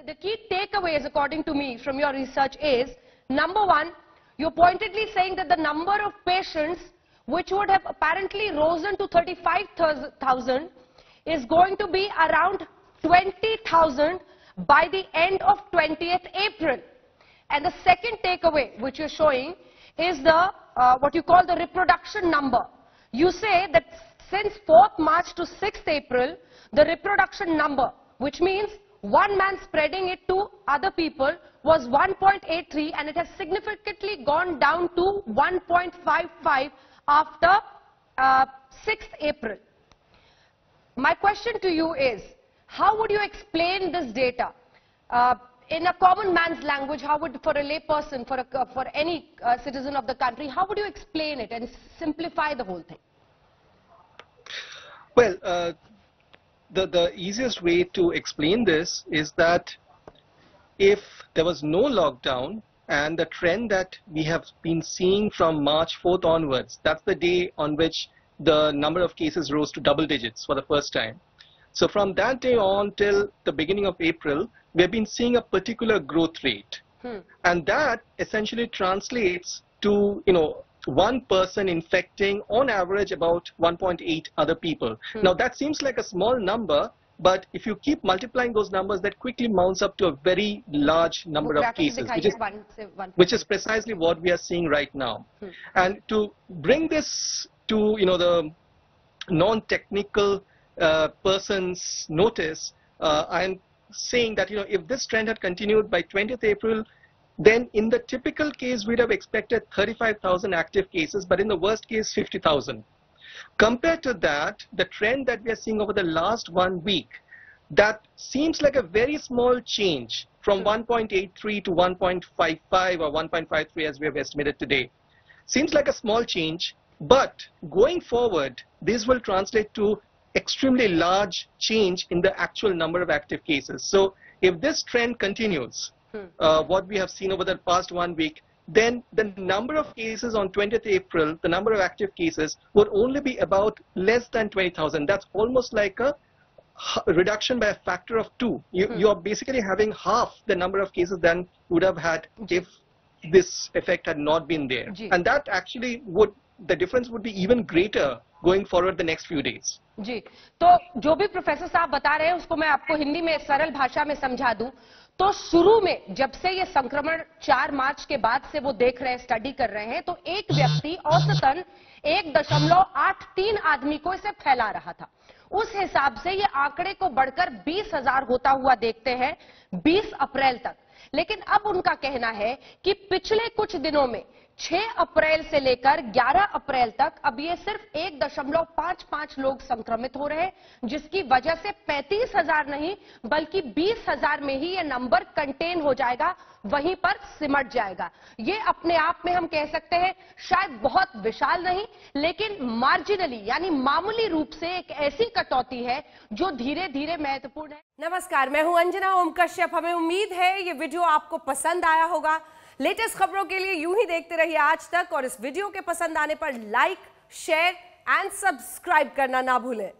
The key takeaways, according to me, from your research is, number one, you're pointedly saying that the number of patients which would have apparently risen to 35,000 is going to be around 20,000 by the end of 20th April. And the second takeaway which you're showing is the what you call the reproduction number. You say that since 4th March to 6th April, the reproduction number, which means one man spreading it to other people, was 1.83, and it has significantly gone down to 1.55 after 6th April. My question to you is, how would you explain this data? In a common man's language, how would, for a lay person, for any citizen of the country, how would you explain it and simplify the whole thing? Well, the easiest way to explain this is that if there was no lockdown and the trend that we have been seeing from March 4th onwards, that's the day on which the number of cases rose to double digits for the first time. So from that day on till the beginning of April, we have been seeing a particular growth rate. And that essentially translates to, one person infecting on average about 1.8 other people. Now that seems like a small number, but if you keep multiplying those numbers, that quickly mounts up to a very large number of cases, which is precisely what we are seeing right now. And to bring this to the non-technical person's notice, I'm saying that if this trend had continued by 20th April, then in the typical case we'd have expected 35,000 active cases, but in the worst case 50,000. Compared to that, the trend that we are seeing over the last 1 week, that seems like a very small change from 1.83 to 1.55 or 1.53 as we have estimated today. Seems like a small change, but going forward, this will translate to extremely large change in the actual number of active cases. So if this trend continues, what we have seen over the past 1 week, then the number of cases on 20th April, the number of active cases would only be about less than 20,000. That's almost like a reduction by a factor of 2. You are basically having half the number of cases than you would have had if this effect had not been there. And that actually the difference would be even greater going forward the next few days. जी, तो जो भी professor साहब बता रहे हैं उसको मैं आपको हिंदी में सरल भाषा में समझा दूं, तो शुरू में जब से ये संक्रमण 4 मार्च के बाद से वो देख रहे हैं, स्टडी कर रहे हैं, तो एक व्यक्ति औसतन 1.83 आदमी को इसे फैला रहा था. उस हिसाब से ये आंकड़े को बढ़कर 20,000 होता हुआ देखते हैं 20 अप्रैल तक. लेकिन अब उनका कहना है कि पिछले कुछ दिनों में 6 अप्रैल से लेकर 11 अप्रैल तक अब ये सिर्फ 1.55 लोग संक्रमित हो रहे हैं, जिसकी वजह से 35,000 नहीं बल्कि 20,000 में ही ये नंबर कंटेन हो जाएगा, वहीं पर सिमट जाएगा. ये अपने आप में हम कह सकते हैं शायद बहुत विशाल नहीं, लेकिन मार्जिनली यानी मामूली रूप से एक ऐसी कटौती है जो धीरे धीरे महत्वपूर्ण है. नमस्कार, मैं हूं अंजना ओम कश्यप. हमें उम्मीद है ये वीडियो आपको पसंद आया होगा. लेटेस्ट खबरों के लिए यूं ही देखते रहिए आज तक, और इस वीडियो के पसंद आने पर लाइक, शेयर एंड सब्सक्राइब करना ना भूलें.